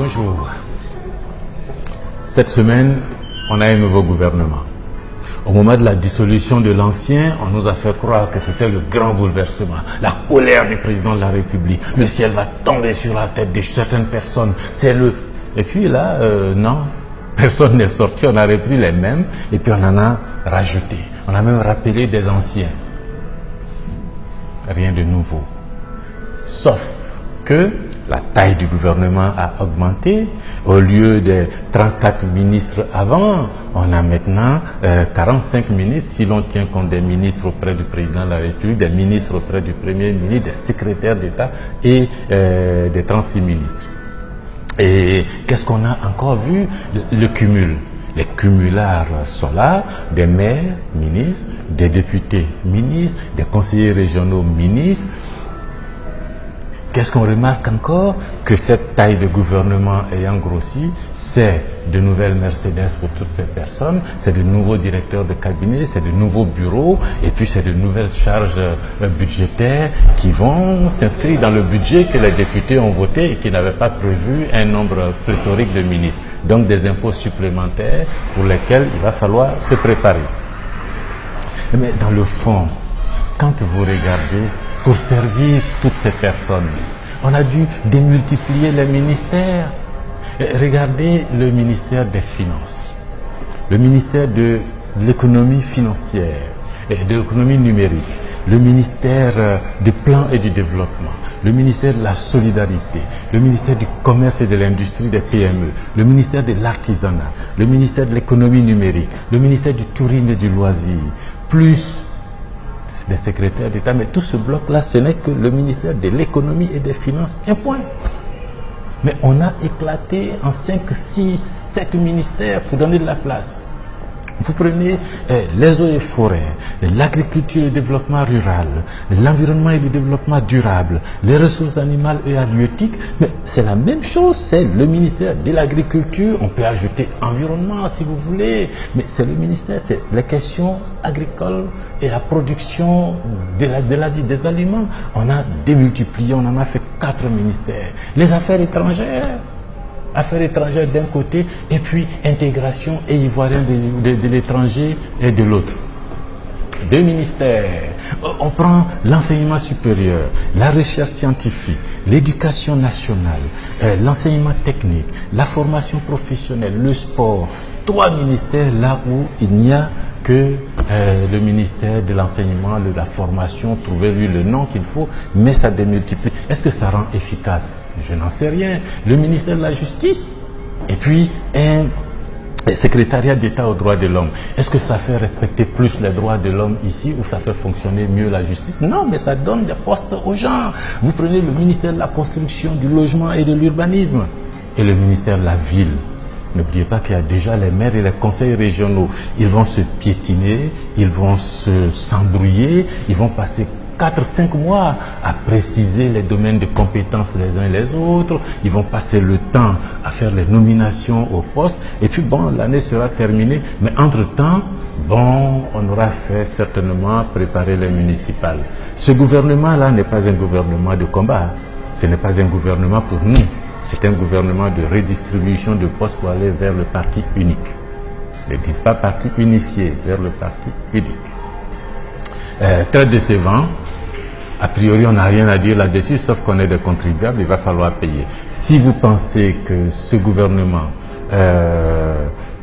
Bonjour. Cette semaine, on a un nouveau gouvernement. Au moment de la dissolution de l'ancien, on nous a fait croire que c'était le grand bouleversement, la colère du président de la République. Le ciel va tomber sur la tête de certaines personnes. Et puis là, non, personne n'est sorti. On a repris les mêmes et puis on en a rajouté. On a même rappelé des anciens. Rien de nouveau. Sauf que la taille du gouvernement a augmenté. Au lieu de 34 ministres avant, on a maintenant 45 ministres, si l'on tient compte des ministres auprès du président de la République, des ministres auprès du premier ministre, des secrétaires d'État et des 36 ministres. Et qu'est-ce qu'on a encore vu? Le cumul. Les cumulards sont là, des maires, ministres, des députés, ministres, des conseillers régionaux, ministres. Qu'est-ce qu'on remarque encore? Que cette taille de gouvernement ayant grossi, c'est de nouvelles Mercedes pour toutes ces personnes, c'est de nouveaux directeurs de cabinet, c'est de nouveaux bureaux, et puis c'est de nouvelles charges budgétaires qui vont s'inscrire dans le budget que les députés ont voté et qui n'avaient pas prévu un nombre pléthorique de ministres. Donc des impôts supplémentaires pour lesquels il va falloir se préparer. Mais dans le fond, quand vous regardez, pour servir toutes ces personnes, on a dû démultiplier les ministères. Regardez le ministère des Finances, le ministère de l'économie financière et de l'économie numérique, le ministère du plan et du développement, le ministère de la solidarité, le ministère du commerce et de l'industrie des PME, le ministère de l'artisanat, le ministère de l'économie numérique, le ministère du tourisme et du loisir, plus des secrétaires d'État, mais tout ce bloc-là, ce n'est que le ministère de l'économie et des finances, un point. Mais on a éclaté en 5, 6, 7 ministères pour donner de la place. Vous prenez les eaux et forêts, l'agriculture et le développement rural, l'environnement et le développement durable, les ressources animales et halieutiques, mais c'est la même chose, c'est le ministère de l'agriculture, on peut ajouter environnement si vous voulez, mais c'est le ministère, c'est les questions agricoles et la production des aliments. On a démultiplié, on en a fait 4 ministères. Les affaires étrangères d'un côté, et puis intégration et ivoirien de l'étranger et de l'autre. 2 ministères. On prend l'enseignement supérieur, la recherche scientifique, l'éducation nationale, l'enseignement technique, la formation professionnelle, le sport. 3 ministères là où il n'y a que le ministère de l'enseignement, de la formation, trouvez-lui le nom qu'il faut, mais ça démultiplie. Est-ce que ça rend efficace? Je n'en sais rien. Le ministère de la Justice, et puis un secrétariat d'État aux droits de l'homme. Est-ce que ça fait respecter plus les droits de l'homme ici ou ça fait fonctionner mieux la justice? Non, mais ça donne des postes aux gens. Vous prenez le ministère de la construction, du logement et de l'urbanisme et le ministère de la ville. N'oubliez pas qu'il y a déjà les maires et les conseils régionaux. Ils vont se piétiner, ils vont s'embrouiller, ils vont passer 4-5 mois à préciser les domaines de compétences les uns et les autres. Ils vont passer le temps à faire les nominations au poste. Et puis bon, l'année sera terminée. Mais entre-temps, bon, on aura fait certainement préparer les municipales. Ce gouvernement-là n'est pas un gouvernement de combat. Ce n'est pas un gouvernement pour nous. C'est un gouvernement de redistribution de postes pour aller vers le parti unique. Ne dites pas parti unifié, vers le parti unique. Très décevant. A priori, on n'a rien à dire là-dessus, sauf qu'on est des contribuables, il va falloir payer. Si vous pensez que ce gouvernement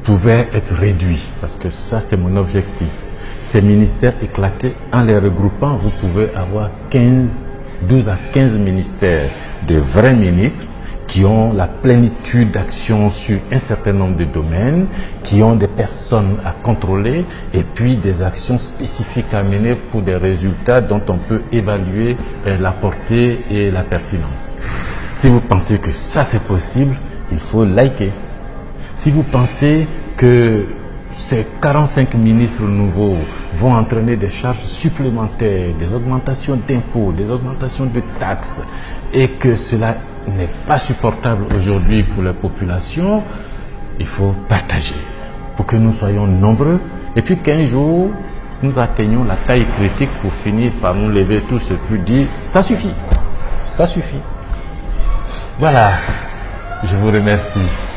pouvait être réduit, parce que ça c'est mon objectif, ces ministères éclatés, en les regroupant, vous pouvez avoir 12 à 15 ministères de vrais ministres, qui ont la plénitude d'action sur un certain nombre de domaines, qui ont des personnes à contrôler et puis des actions spécifiques à mener pour des résultats dont on peut évaluer la portée et la pertinence. Si vous pensez que ça c'est possible, il faut liker. Si vous pensez que ces 45 ministres nouveaux vont entraîner des charges supplémentaires, des augmentations d'impôts, des augmentations de taxes et que cela n'est pas supportable aujourd'hui pour la population, il faut partager pour que nous soyons nombreux et puis qu'un jour nous atteignions la taille critique pour finir par nous lever tous et puis dire ça suffit, ça suffit. Voilà. Je vous remercie.